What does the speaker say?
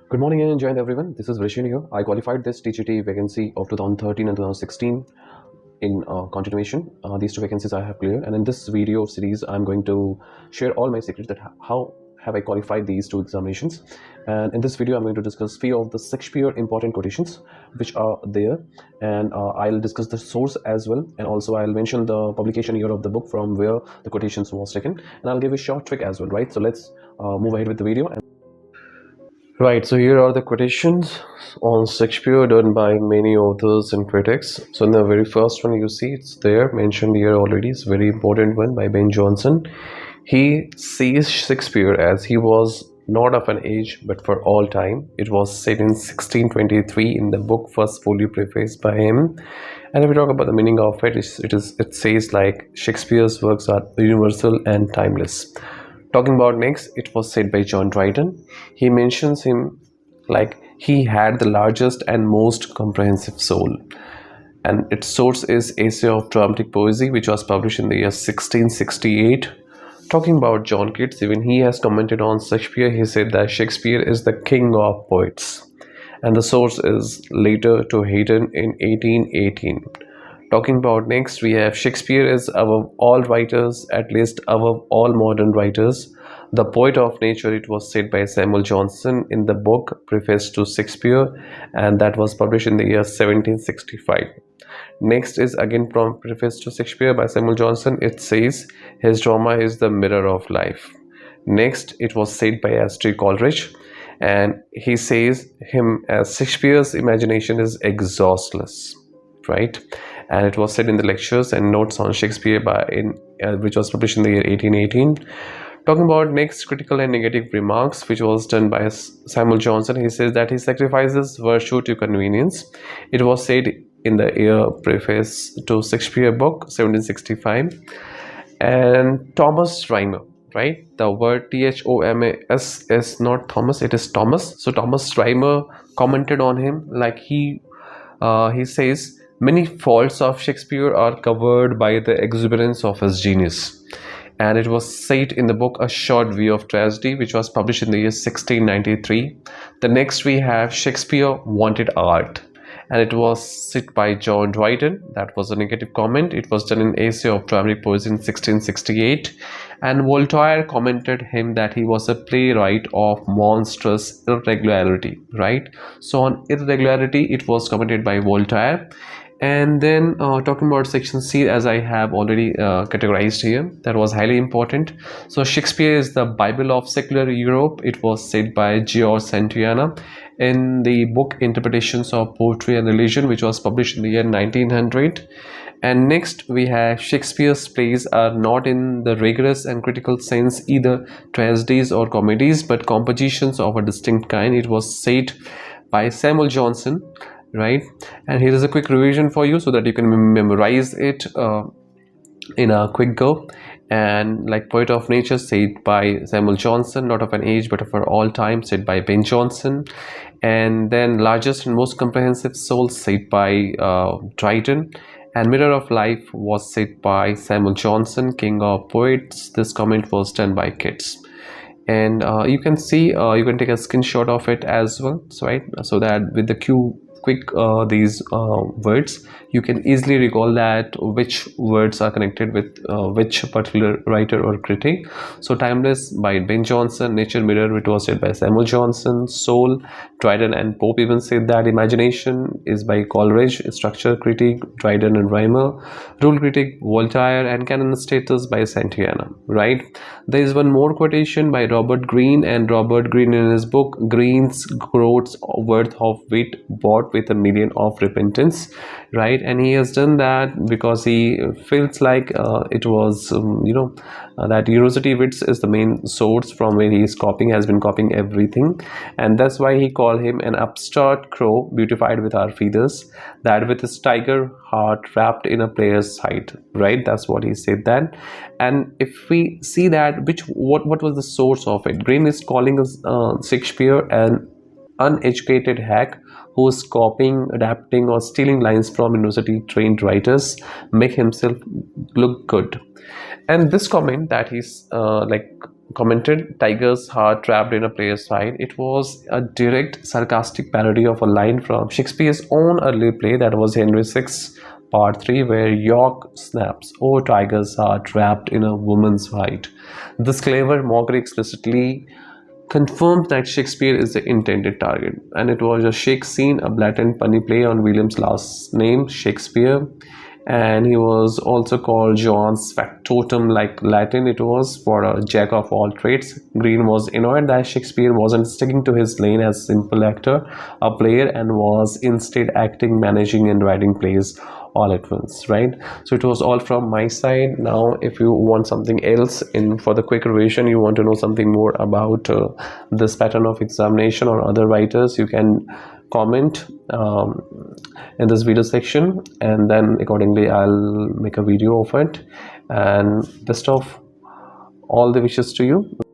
Good morning and join everyone. This is Vrisen here. I qualified this TGT vacancy of 2013 and 2016 in continuation. These two vacancies I have cleared, and in this video series I'm going to share all my secrets that how have I qualified these two examinations. And in this video I'm going to discuss few of the Shakespeare important quotations which are there, and I'll discuss the source as well, and also I'll mention the publication year of the book from where the quotations was taken, and I'll give a short trick as well, right? So let's move ahead with the video. Right, so here are the quotations on Shakespeare done by many authors and critics. So in the very first one you see it's there mentioned here already. It's a very important one by Ben Jonson. He sees Shakespeare as he was not of an age but for all time. It was said in 1623 in the book first fully prefaced by him. And if we talk about the meaning of it, it says like Shakespeare's works are universal and timeless. Talking about next, it was said by John Dryden. He mentions him like he had the largest and most comprehensive soul. And its source is Essay of Dramatic Poesy, which was published in the year 1668. Talking about John Keats, even he has commented on Shakespeare. He said that Shakespeare is the king of poets. And the source is Letter to Haydn in 1818. Talking about next, we have Shakespeare is above all writers, at least above all modern writers, the poet of nature. It was said by Samuel Johnson in the book Preface to Shakespeare, and that was published in the year 1765. Next is again from Preface to Shakespeare by Samuel Johnson. It says his drama is the mirror of life. Next, it was said by Coleridge, and he says him as Shakespeare's imagination is exhaustless, right? And it was said in the Lectures and Notes on Shakespeare which was published in the year 1818. Talking about next, critical and negative remarks, which was done by Samuel Johnson. He says that he sacrifices virtue to convenience. It was said in the year Preface to Shakespeare book 1765. And Thomas Rhymer, right? The word Thomas is not Thomas, it is Thomas. So Thomas Rhymer commented on him like he says many faults of Shakespeare are covered by the exuberance of his genius. And it was said in the book A Short View of Tragedy, which was published in the year 1693. The next we have Shakespeare wanted art, and it was said by John Dryden. That was a negative comment. It was done in Essay of Dramatic Poesy in 1668. And Voltaire commented him that he was a playwright of monstrous irregularity, right? So on irregularity, it was commented by Voltaire. And then talking about section C, as I have already categorized here, that was highly important. So Shakespeare is the Bible of secular Europe. It was said by George Santayana in the book Interpretations of Poetry and Religion, which was published in the year 1900. And next we have Shakespeare's plays are not in the rigorous and critical sense either tragedies or comedies, but compositions of a distinct kind. It was said by Samuel Johnson, right? And here is a quick revision for you so that you can memorize it in a quick go. And like poet of nature said by Samuel Johnson, not of an age but for all time, said by Ben Jonson. And then largest and most comprehensive soul, said by Dryden. And mirror of life was said by Samuel Johnson, king of poets. This comment was done by Keats. And you can see, you can take a screenshot of it as well, so right, so that with the these words, you can easily recall that which words are connected with which particular writer or critic. So timeless by Ben Jonson, nature mirror, it was said by Samuel Johnson, soul, Dryden and Pope even said that, imagination is by Coleridge, structure critic Dryden and Rhymer, rule critic Voltaire, and canon status by Santayana, right? There is one more quotation by Robert Greene, and Robert Greene in his book Greene's Groats Worth of Wit bought with $1 million of repentance, right? And he has done that because he feels like it was that University Wits is the main source from where he is copying, has been copying everything, and that's why he called him an upstart crow beautified with our feathers, that with his tiger heart wrapped in a player's hide, right? That's what he said then. And if we see that what was the source of it, Greene is calling us Shakespeare an uneducated hack who is copying, adapting or stealing lines from university trained writers, make himself look good. And this comment that he's commented, "Tiger's heart trapped in a player's fight," it was a direct sarcastic parody of a line from Shakespeare's own early play, that was Henry VI Part 3, where York snaps, "Oh, tiger's heart trapped in a woman's fight." This clever mockery explicitly confirmed that Shakespeare is the intended target, and it was a shake scene, a blatant punny play on William's last name, Shakespeare. And he was also called John's factotum, like Latin it was for a jack of all trades. Green was annoyed that Shakespeare wasn't sticking to his lane as simple actor, a player, and was instead acting, managing, and writing plays all at once, right? So it was all from my side. Now if you want something else in for the quick revision, you want to know something more about this pattern of examination or other writers, you can comment in this video section, and then accordingly I'll make a video of it. And best of all the wishes to you.